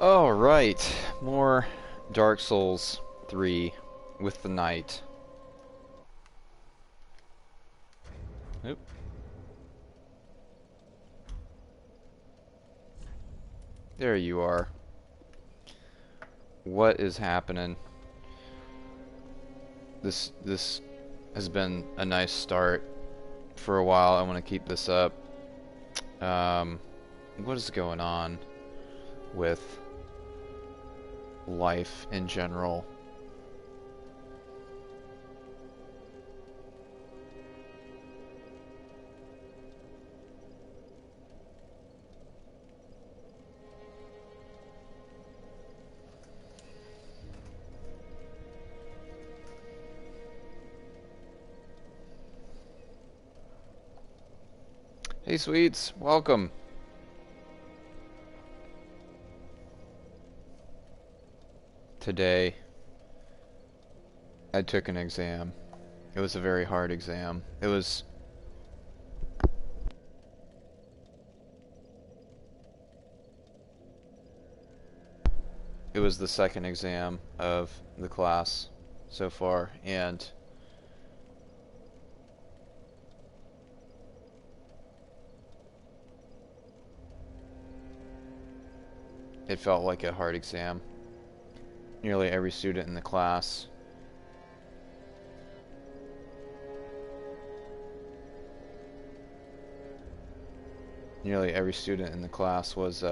Alright, more Dark Souls 3 with the Knight. Oop. There you are. What is happening? This has been a nice start for a while. I want to keep this up. What is going on with life in general? Hey sweets, welcome. Today I took an exam. It was a very hard exam. It was the second exam of the class so far, and it felt like a hard exam. Nearly every student in the class was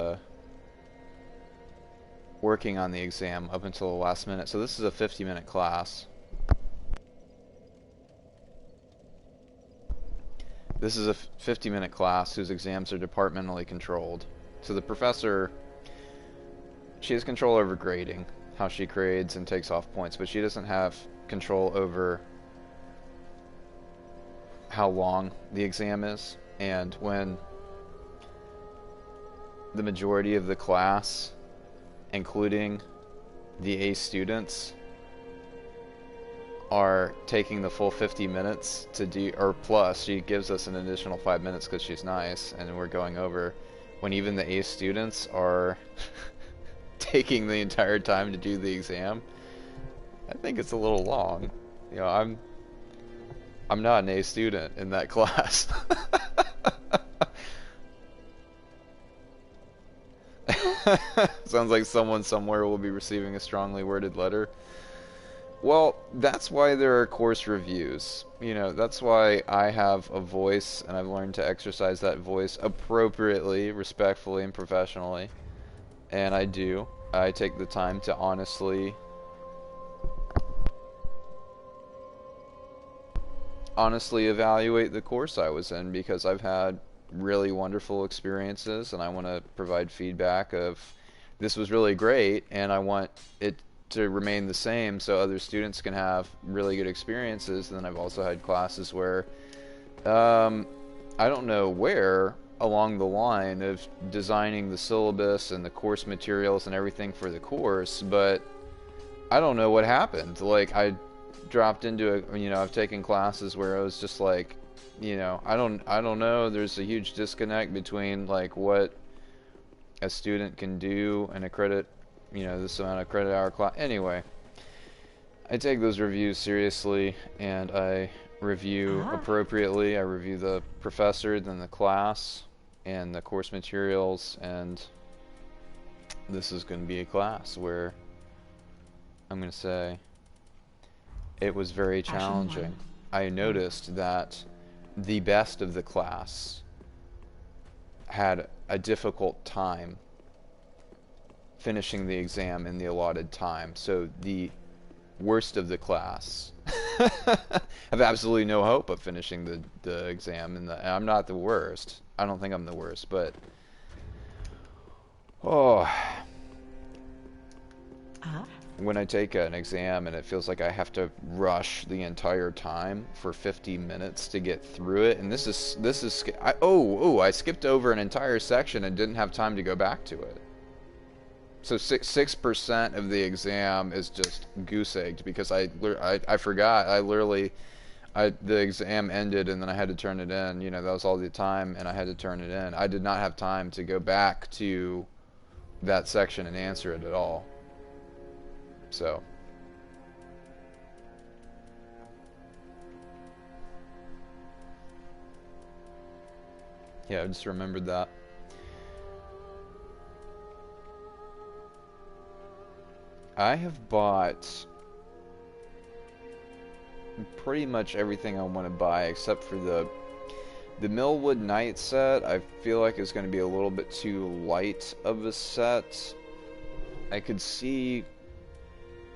working on the exam up until the last minute. So this is a 50-minute class. This is a 50-minute class whose exams are departmentally controlled. So the professor, she has control over grading, how she grades and takes off points, but she doesn't have control over how long the exam is. And when the majority of the class, including the A students, are taking the full 50 minutes to do, or plus, she gives us an additional 5 minutes because she's nice, and we're going over, when even the A students are taking the entire time to do the exam, I think it's a little long. You know, I'm not an A student in that class. Sounds like someone somewhere will be receiving a strongly worded letter. Well, that's why there are course reviews. You know, that's why I have a voice, and I've learned to exercise that voice appropriately, respectfully, and professionally. And I do. I take the time to honestly evaluate the course I was in, because I've had really wonderful experiences, and I want to provide feedback of this was really great, and I want it to remain the same so other students can have really good experiences. And then I've also had classes where I don't know where along the line of designing the syllabus and the course materials and everything for the course, but I don't know what happened. Like, I dropped into a, you know, I've taken classes where I was just like, you know, I don't know, there's a huge disconnect between like what a student can do and a credit, you know, this amount of credit hour class. Anyway, I take those reviews seriously, and I review appropriately. I review the professor, then the class, and the course materials, and this is going to be a class where I'm going to say it was very challenging. I noticed that the best of the class had a difficult time finishing the exam in the allotted time. So the worst of the class have absolutely no hope of finishing the exam. And I'm not the worst. I don't think I'm the worst, but when I take an exam and it feels like I have to rush the entire time for 50 minutes to get through it, and this is I skipped over an entire section and didn't have time to go back to it. So 6% of the exam is just goose egged because I forgot. The exam ended and then I had to turn it in. You know, that was all the time, and I had to turn it in. I did not have time to go back to that section and answer it at all. So. Yeah, I just remembered that. I have bought pretty much everything I want to buy except for the Millwood Knight set. I feel like it's going to be a little bit too light of a set. I could see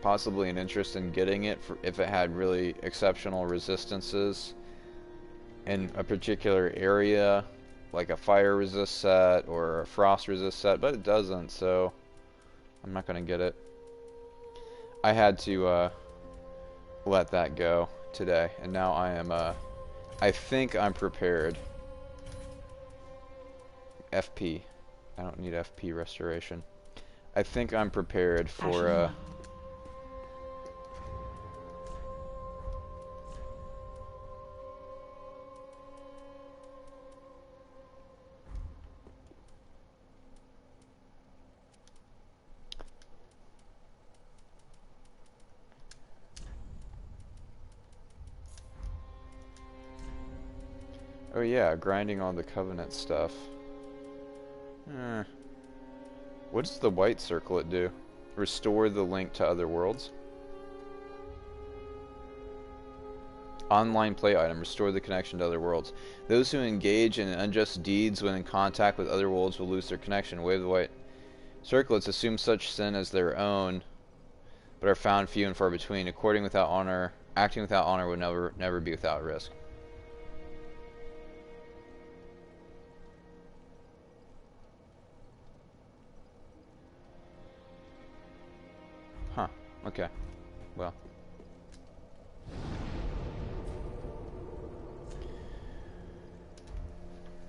possibly an interest in getting it if it had really exceptional resistances in a particular area, like a fire resist set or a frost resist set, but it doesn't, so I'm not going to get it. I had to let that go today, and now I am I think I'm prepared. FP. I don't need FP restoration. I think I'm prepared for oh yeah, grinding on the Covenant stuff. What does the white circlet do? Restore the link to other worlds? Online play item. Restore the connection to other worlds. Those who engage in unjust deeds when in contact with other worlds will lose their connection. Wave the white circlets. Assume such sin as their own, but are found few and far between. Acting without honor would never be without risk. Huh. Okay. Well.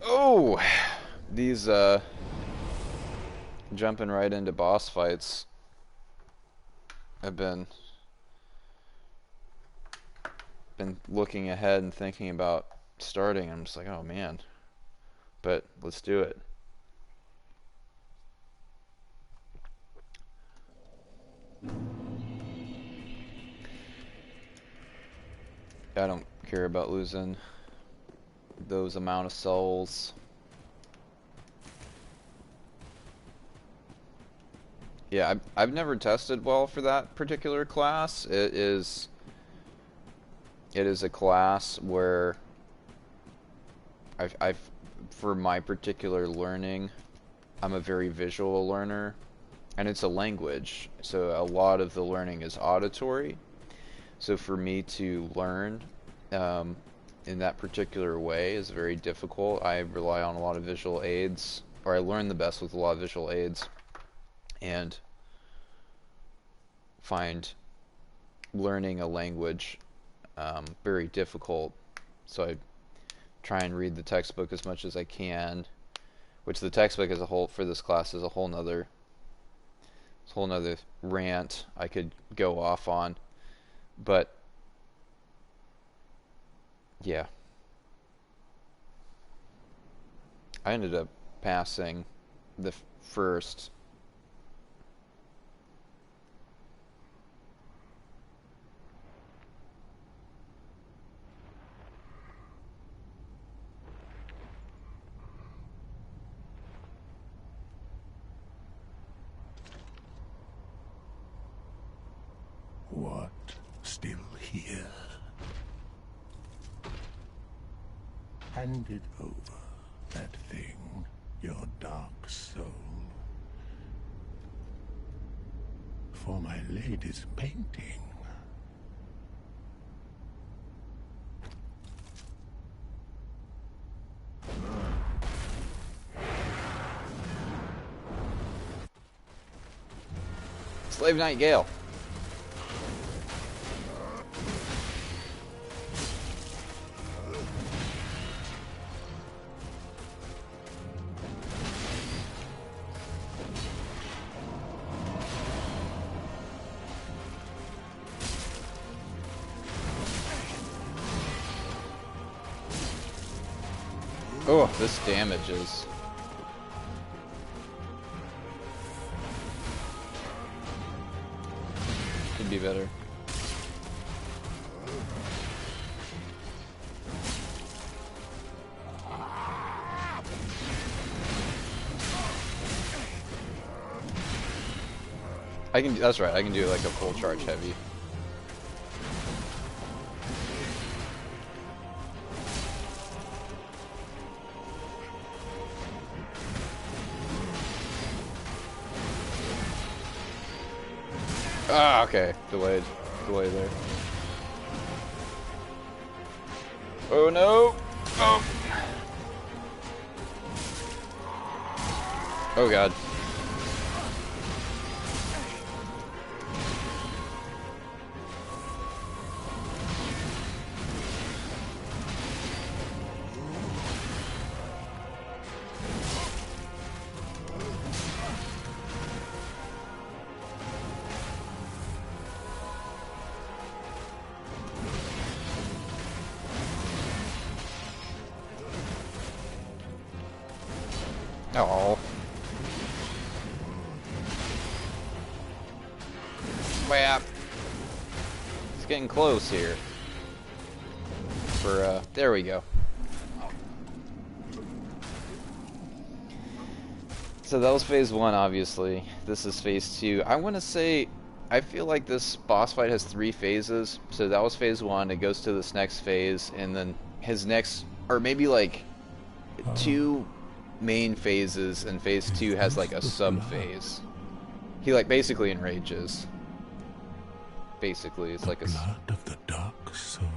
Oh! These, jumping right into boss fights have been looking ahead and thinking about starting. I'm just like, oh man. But let's do it. I don't care about losing those amount of souls. Yeah, I've never tested well for that particular class. It is a class where I've for my particular learning, I'm a very visual learner, and it's a language, so a lot of the learning is auditory. So for me to learn in that particular way is very difficult. I rely on a lot of visual aids, or I learn the best with a lot of visual aids, and find learning a language very difficult. So I try and read the textbook as much as I can, which the textbook as a whole for this class is a whole nother rant I could go off on. But yeah, I ended up passing the first. What? Still here? Hand it over, that thing, your dark soul. For my lady's painting. Slave Knight Gale. Oh, this damage is... Should be better. I can. That's right. I can do like a full charge heavy. Ah, okay. Delayed. Delay there. Oh no! Oh! Oh god. Oh. Well, it's getting close here. There we go. So that was phase 1, obviously. This is phase 2. I want to say, I feel like this boss fight has 3 phases. So that was phase 1, it goes to this next phase, and then his next, or maybe like 2 main phases, and phase 2 has like a sub-phase. He like basically enrages. Basically, it's like a... blood of the dark soul.